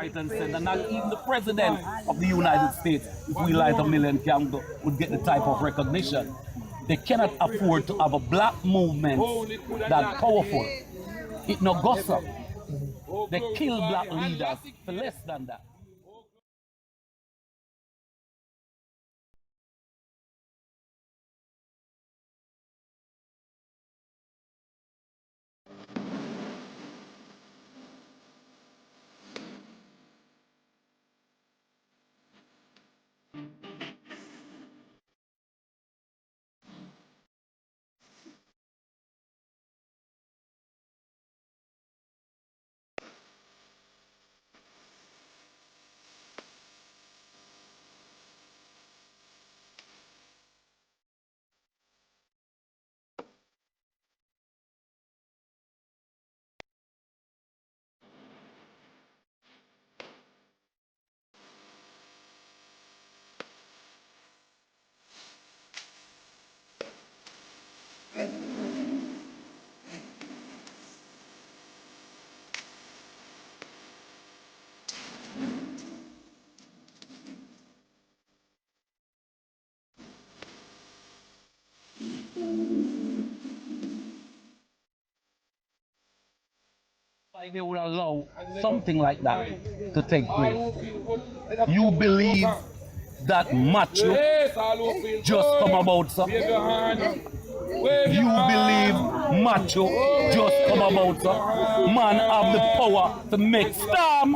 right and center. Not even the president of the United States, if we light a million candles, would get the type of recognition. They cannot afford to have a black movement that powerful. It no gossip. They kill black leaders for less than that. Why they would allow something like that to take place? You believe that macho just come about, sir? You believe macho just come about, sir? Man have the power to make storm.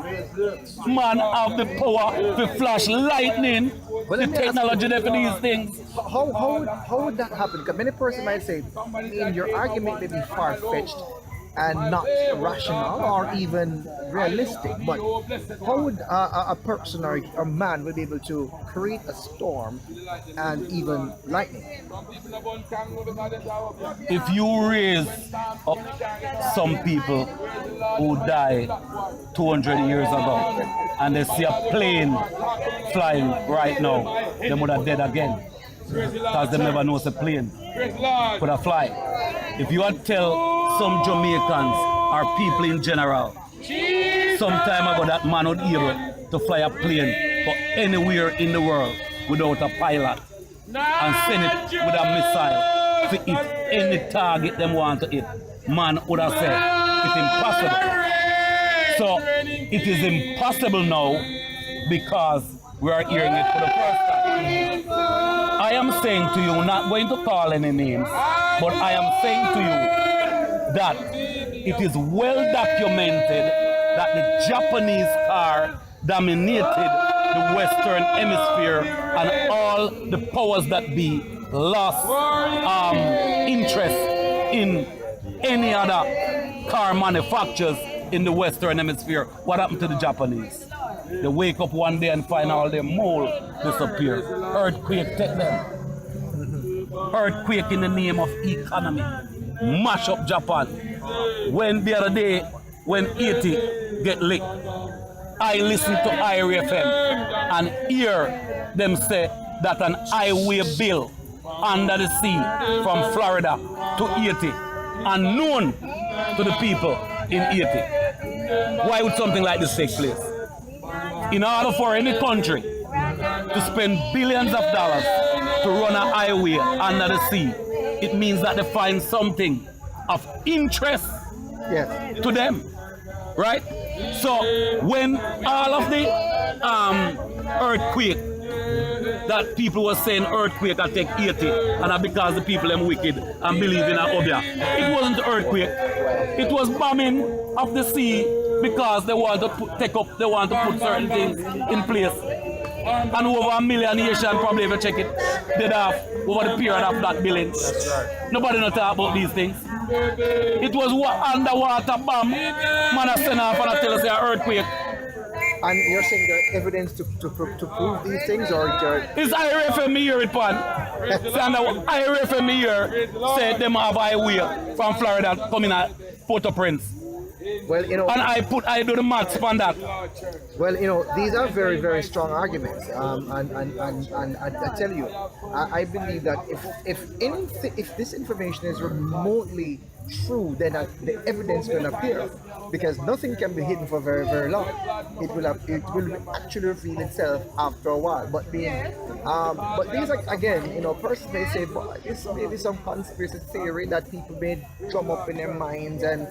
Man have the power to flash lightning. The technology there for these things. How would that happen? Because many persons might say, in your argument may be far-fetched and not rational or even realistic, but how would a person or a man be able to create a storm and even lightning? If you raise up some people who died 200 years ago and they see a plane flying right now, they would have dead again because they never know it's a plane could have fly. If you had tell some Jamaicans or people in general some time ago that man would be able to fly a plane for anywhere in the world without a pilot and send it with a missile to hit any target them want to hit, man would have said it's impossible. So it is impossible now because we are hearing it for the first time. I am saying to you, not going to call any names, but I am saying to you that it is well documented that the Japanese car dominated the Western Hemisphere and all the powers that be lost interest in any other car manufacturers in the Western Hemisphere. What happened to the Japanese? They wake up one day and find all their mold disappear. Earthquake take them. Earthquake in the name of economy. Mash up Japan. When the other day, when Haiti get licked, I listen to IRFM and hear them say that an highway bill under the sea from Florida to Haiti unknown to the people in Haiti. Why would something like this take place? In order for any country to spend billions of dollars to run a highway under the sea, it means that they find something of interest to them, right? So when all of the earthquake that people were saying earthquake that take 80 and because the people are wicked and believe in a obia, it wasn't earthquake. It was bombing of the sea because they want to put certain things in place. And over 1 million Haitians probably ever check it, did off over the period of that billing. Nobody not talk about these things. It was underwater bomb. Man, I send off and I tell us an earthquake. And you're saying there are evidence to prove these things, or it's IRFM here, it pan. IRFM here said them have highway from Florida coming at Port-au-Prince. Well, you know, and I do the maths on that. Well, you know, these are very, very strong arguments, and I tell you, I believe that if this information is remotely true, then the evidence will appear. because nothing can be hidden for very, very long. It will actually reveal itself after a while. But these are, again, persons may say, but this may be some conspiracy theory that people may drum up in their minds, and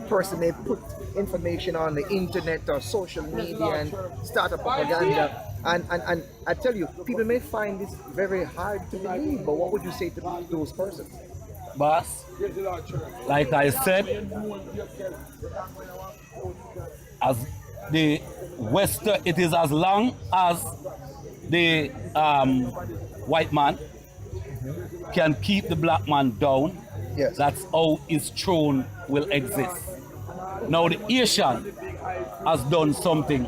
person may put information on the internet or social media and start a propaganda. And I tell you, people may find this very hard to believe, but what would you say to those persons? Boss, like I said, as the Western, it is as long as the white man can keep the black man down, Yes. that's how his throne will exist. Now the Asian has done something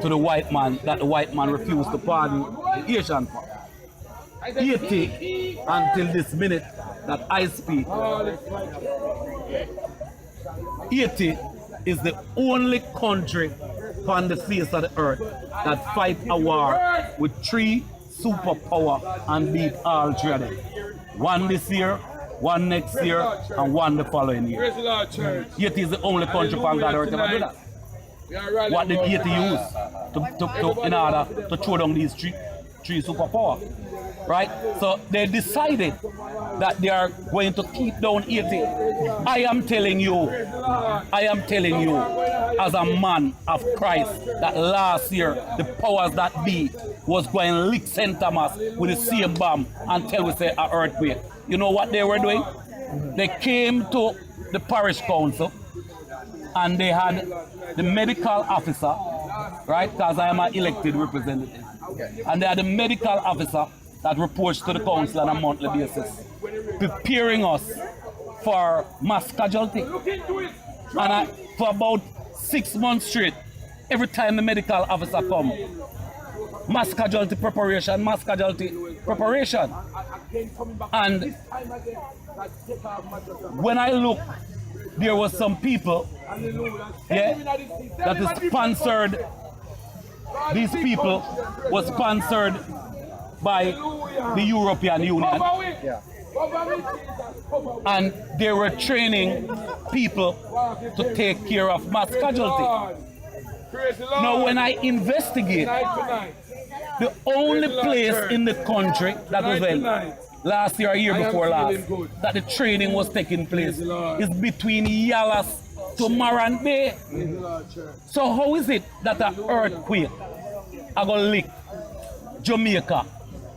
to the white man that the white man refused to pardon the Asian for. Haiti, until this minute that I speak, Haiti is the only country on the face of the earth that fight a war with 3 superpower and beat all 3 of them. 1 this year, 1 next year, and 1 the following year. Haiti is the only country on God earth ever do that. What did Haiti use in order to throw down these three superpower? Right? So they decided that they are going to keep down Haiti. I am telling you, as a man of Christ, that last year the powers that be was going to lick St. Thomas with the same bomb until we say an earthquake. You know what they were doing? They came to the parish council and they had the medical officer, right? Because I am an elected representative. Okay. And they had the medical officer that reports to the council on a monthly basis, preparing us for mass casualty. And for about 6 months straight, every time the medical officer come, mass casualty preparation, mass casualty preparation. And when I look, there was some people, that is sponsored. These people were sponsored by the European Union. Yeah. And they were training people to take care of mass casualty. Now when I investigate, the only place in the country that was, well, last year or year before last, that the training was taking place is between Yalas to Marant Bay. So how is it that an earthquake are going to lick Jamaica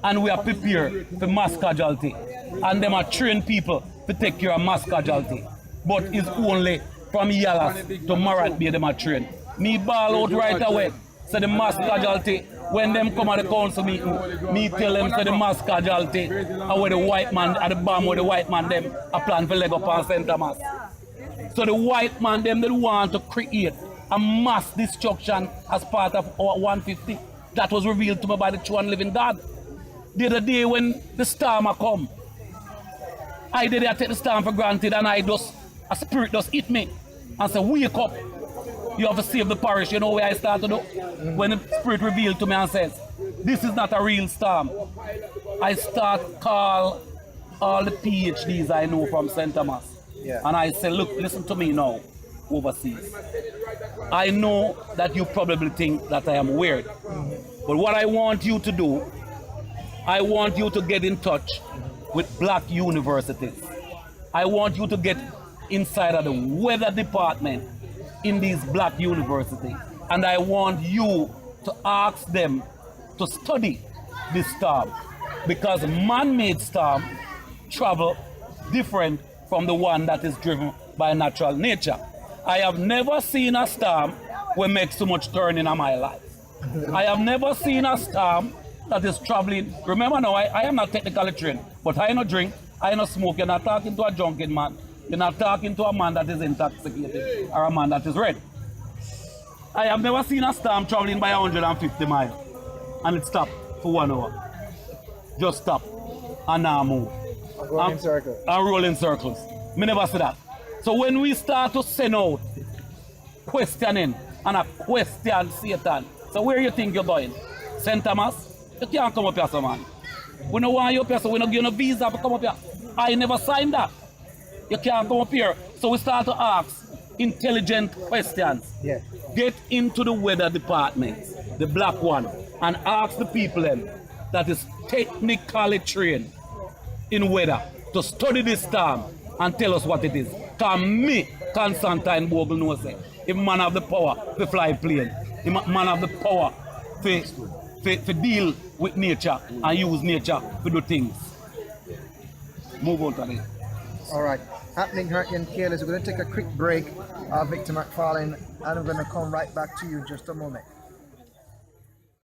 and we are prepared for mass casualty, and them are trained people to take care of mass casualty, but it's only from Yalas to Marant Bay them are trained? Me ball out right away. So the mass casualty, when them come at the council meeting, me tell them so the mass casualty are where the white man, at the bomb where the white man them a plan for leg up on St. Thomas. So the white man them they want to create a mass destruction as part of our 150. That was revealed to me by the true and living God. The other day when the storm come, I take the storm for granted, and a spirit just hit me and say, wake up. You have to save the parish. You know where I start to do? When the spirit revealed to me and says, this is not a real storm, I start call all the PhDs I know from St. Thomas. Yeah. And I say, look, listen to me now, overseas. I know that you probably think that I am weird. But what I want you to do, I want you to get in touch with black universities. I want you to get inside of the weather department in these black universities. And I want you to ask them to study this storm, because man-made storm travel different from the one that is driven by natural nature. I have never seen a storm where makes so much turning in my life. I have never seen a storm that is traveling. Remember now, I am not technically trained, but I no drink, I no smoke. You're not talking to a drunken man. You're not talking to a man that is intoxicated or a man that is red. I have never seen a storm traveling by 150 miles and it stopped for 1 hour. Just stop and now move. Going in circles. And roll in circles. Me never see that. So when we start to send out questioning and a question Satan, so where you think you're going? St. Thomas? You can't come up here, so man. We don't want you up here, so we don't give you no visa to come up here. I never signed that. You can't come up here. So we start to ask intelligent questions. Yeah. Get into the weather department, the black one, and ask the people them that is technically trained in weather to study this storm and tell us what it is. Because me, Constantine Bogle, knows it. If man have the power to fly plane, if man have the power to deal with nature and use nature to do things. Move on to this. All right. Happening right and careless. We're going to take a quick break, Victor McFarlane, and I'm going to come right back to you in just a moment.